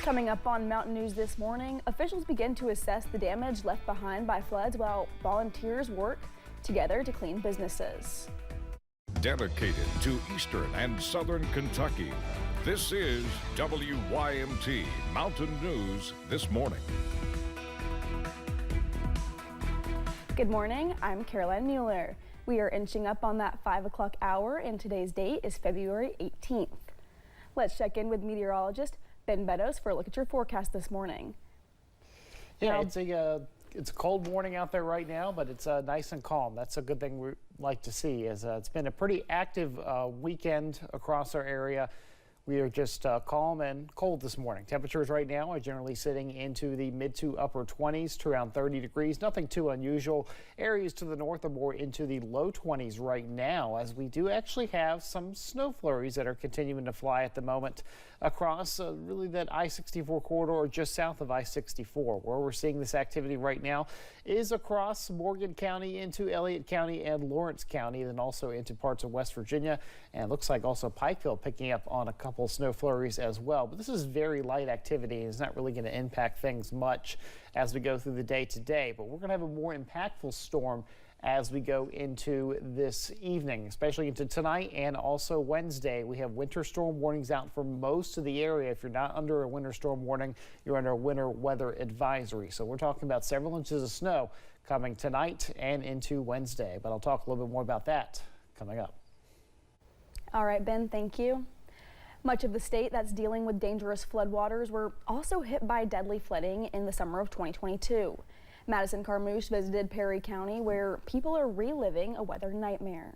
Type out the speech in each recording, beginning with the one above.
Coming up on Mountain News this morning, officials begin to assess the damage left behind by floods while volunteers work together to clean businesses. Dedicated to Eastern and Southern Kentucky, this is WYMT Mountain News this morning. Good morning, I'm Caroline Mueller. We are inching up on that 5 o'clock hour, and today's date is February 18th. Let's check in with meteorologist Ben Beddoes for a look at your forecast this morning. Yeah, it's a cold morning out there right now, but it's nice and calm. That's a good thing we like to see. As it's been a pretty active weekend across our area. We are just calm and cold this morning. Temperatures right now are generally sitting into the mid to upper 20s to around 30 degrees. Nothing too unusual. Areas to the north are more into the low 20s right now, as we do actually have some snow flurries that are continuing to fly at the moment across really that I-64 corridor just south of I-64. Where we're seeing this activity right now is across Morgan County into Elliott County and Lawrence County, then also into parts of West Virginia. And it looks like also Pikeville picking up on a couple snow flurries as well. But this is very light activity and it's not really going to impact things much as we go through the day today. But we're going to have a more impactful storm as we go into this evening, especially into tonight and also Wednesday. We have winter storm warnings out for most of the area. If you're not under a winter storm warning, you're under a winter weather advisory. So we're talking about several inches of snow coming tonight and into Wednesday. But I'll talk a little bit more about that coming up. All right, Ben, thank you. Much of the state that's dealing with dangerous floodwaters were also hit by deadly flooding in the summer of 2022. Madison Carmouche visited Perry County, where people are reliving a weather nightmare.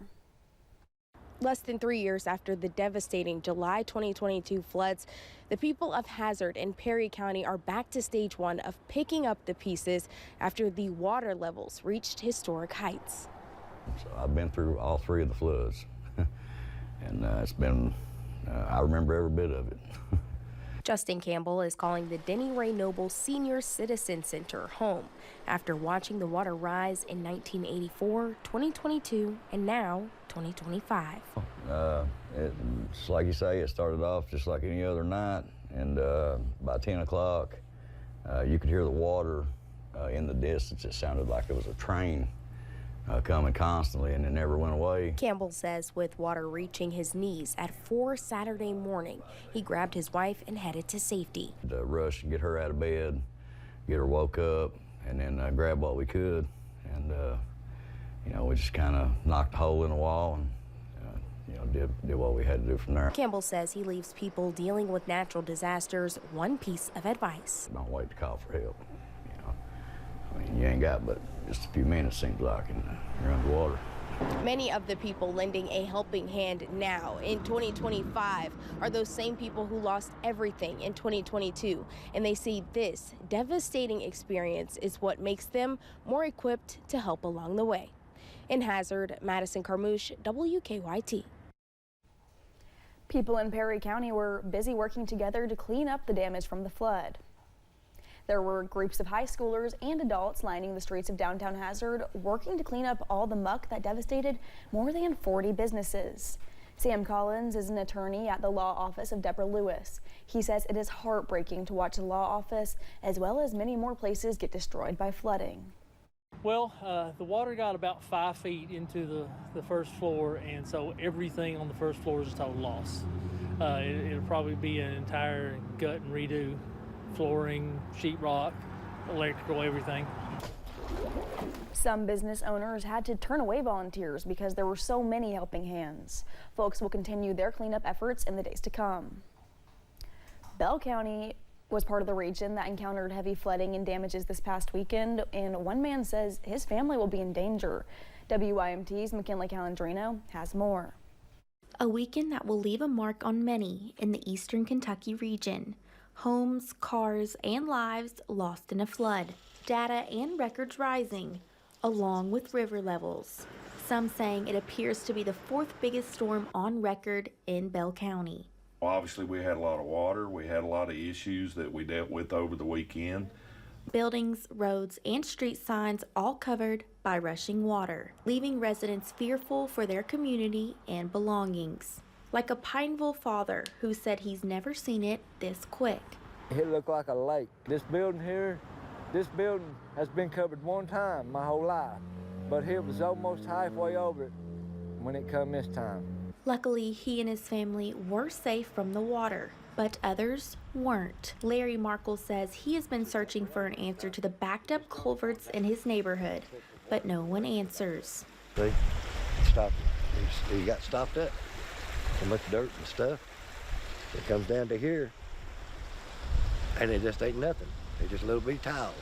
Less than 3 years after the devastating July 2022 floods, the people of Hazard and Perry County are back to stage one of picking up the pieces after the water levels reached historic heights. So I've been through all three of the floods, and it's been, I remember every bit of it. Justin Campbell is calling the Denny Ray Noble Senior Citizen Center home after watching the water rise in 1984, 2022, and now 2025. It's like you say, it started off just like any other night, and by 10 o'clock, you could hear the water in the distance. It sounded like it was a train coming constantly, and it never went away. Campbell says with water reaching his knees at 4 Saturday morning, he grabbed his wife and headed to safety. To rush and get her out of bed, get her woke up, and then grab what we could. And, you know, we just kind of knocked a hole in the wall and, you know, did what we had to do from there. Campbell says he leaves people dealing with natural disasters one piece of advice. Don't wait to call for help. I mean, you ain't got but just a few minutes, seems like, and you're underwater. Many of the people lending a helping hand now in 2025 are those same people who lost everything in 2022, and they see this devastating experience is what makes them more equipped to help along the way. In Hazard, Madison Carmouche, WKYT. People in Perry County were busy working together to clean up the damage from the flood. There were groups of high schoolers and adults lining the streets of downtown Hazard, working to clean up all the muck that devastated more than 40 businesses. Sam Collins is an attorney at the law office of Deborah Lewis. He says it is heartbreaking to watch the law office, as well as many more places, get destroyed by flooding. Well, the water got about 5 feet into the first floor, and so everything on the first floor is a total loss. It'll probably be an entire gut and redo. Flooring, sheetrock, electrical, everything. Some business owners had to turn away volunteers because there were so many helping hands. Folks will continue their cleanup efforts in the days to come. Bell County was part of the region that encountered heavy flooding and damages this past weekend, and one man says his family will be in danger. WYMT's McKinley Calandrino has more. A weekend that will leave a mark on many in the eastern Kentucky region. Homes, cars, and lives lost in a flood. Data and records rising, along with river levels. Some saying it appears to be the fourth biggest storm on record in Bell County. Well, obviously, we had a lot of water. We had a lot of issues that we dealt with over the weekend. Buildings, roads, and street signs all covered by rushing water, leaving residents fearful for their community and belongings. Like a Pineville father who said he's never seen it this quick. It looked like a lake. This building here, this building has been covered one time my whole life, but it was almost halfway over it when it come this time. Luckily, he and his family were safe from the water, but others weren't. Larry Markle says he has been searching for an answer to the backed up culverts in his neighborhood, but no one answers. See, stopped. He got stopped up. So much dirt and stuff. It comes down to here, and it just ain't nothing. It's just little bitty tiles.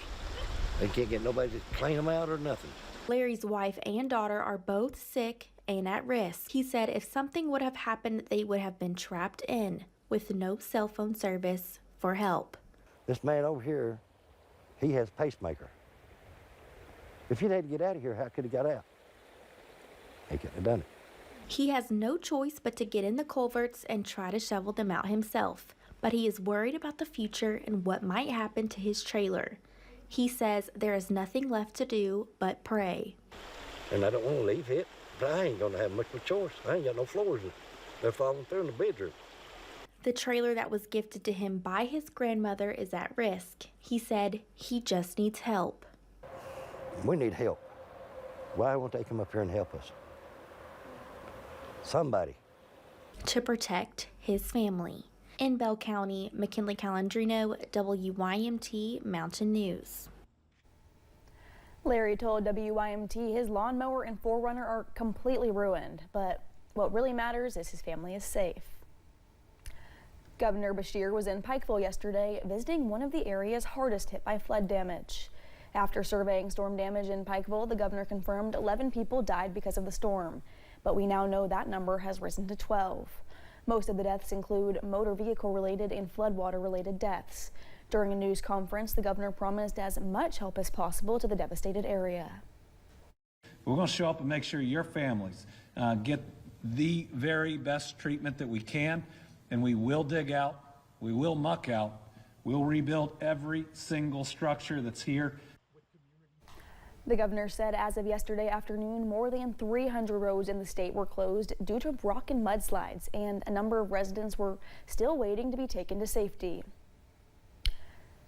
They can't get nobody to clean them out or nothing. Larry's wife and daughter are both sick and at risk. He said if something would have happened, they would have been trapped in with no cell phone service for help. This man over here, he has a pacemaker. If he'd had to get out of here, how could he got out? He couldn't have done it. He has no choice but to get in the culverts and try to shovel them out himself, but he is worried about the future and what might happen to his trailer. He says there is nothing left to do but pray. And I don't want to leave it, but I ain't going to have much of a choice. I ain't got no floors. They're falling through in the bedroom. The trailer that was gifted to him by his grandmother is at risk. He said he just needs help. We need help. Why won't they come up here and help us? Somebody. To protect his family. In Bell County, McKinley Calandrino, WYMT Mountain News. Larry told WYMT his lawnmower and 4Runner are completely ruined, but what really matters is his family is safe. Governor Beshear was in Pikeville yesterday visiting one of the areas hardest hit by flood damage. After surveying storm damage in Pikeville, the governor confirmed 11 people died because of the storm, but we now know that number has risen to 12. Most of the deaths include motor vehicle-related and floodwater-related deaths. During a news conference, the governor promised as much help as possible to the devastated area. We're going to show up and make sure your families get the very best treatment that we can, and we will dig out, we will muck out, we'll rebuild every single structure that's here. The governor said as of yesterday afternoon, more than 300 roads in the state were closed due to rock and mudslides, and a number of residents were still waiting to be taken to safety.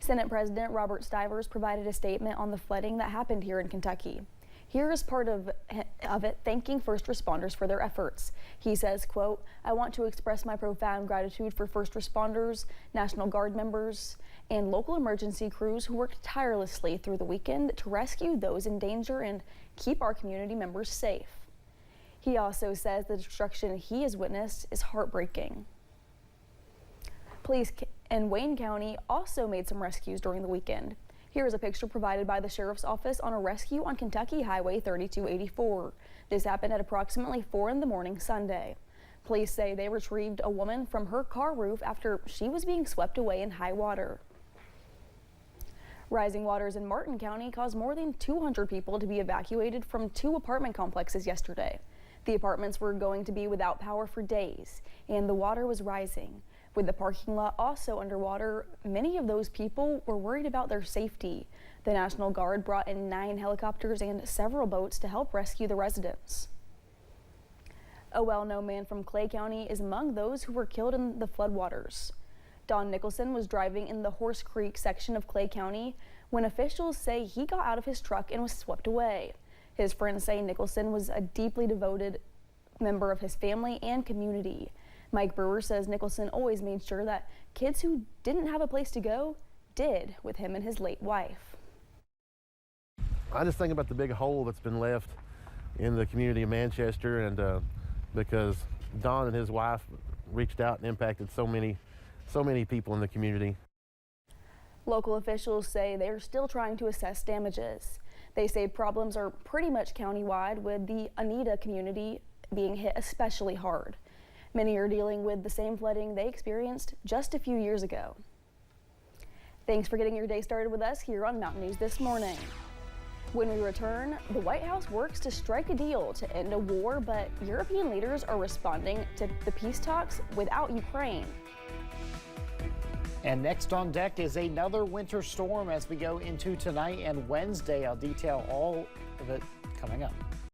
Senate President Robert Stivers provided a statement on the flooding that happened here in Kentucky. Here is part of it thanking first responders for their efforts. He says, quote, "I want to express my profound gratitude for first responders, National Guard members, and local emergency crews who worked tirelessly through the weekend to rescue those in danger and keep our community members safe." He also says the destruction he has witnessed is heartbreaking. Police in Wayne County also made some rescues during the weekend. Here is a picture provided by the Sheriff's Office on a rescue on Kentucky Highway 3284. This happened at approximately 4 in the morning Sunday. Police say they retrieved a woman from her car roof after she was being swept away in high water. Rising waters in Martin County caused more than 200 people to be evacuated from 2 apartment complexes yesterday. The apartments were going to be without power for days, and the water was rising. With the parking lot also underwater, many of those people were worried about their safety. The National Guard brought in 9 helicopters and several boats to help rescue the residents. A well-known man from Clay County is among those who were killed in the floodwaters. Don Nicholson was driving in the Horse Creek section of Clay County when officials say he got out of his truck and was swept away. His friends say Nicholson was a deeply devoted member of his family and community. Mike Brewer says Nicholson always made sure that kids who didn't have a place to go did with him and his late wife. I just think about the big hole that's been left in the community of Manchester, and because Don and his wife reached out and impacted so many people in the community. Local officials say they are still trying to assess damages. They say problems are pretty much countywide, with the Oneida community being hit especially hard. Many are dealing with the same flooding they experienced just a few years ago. Thanks for getting your day started with us here on Mountain News This Morning. When we return, the White House works to strike a deal to end a war, but European leaders are responding to the peace talks without Ukraine. And next on deck is another winter storm as we go into tonight and Wednesday. I'll detail all of it coming up.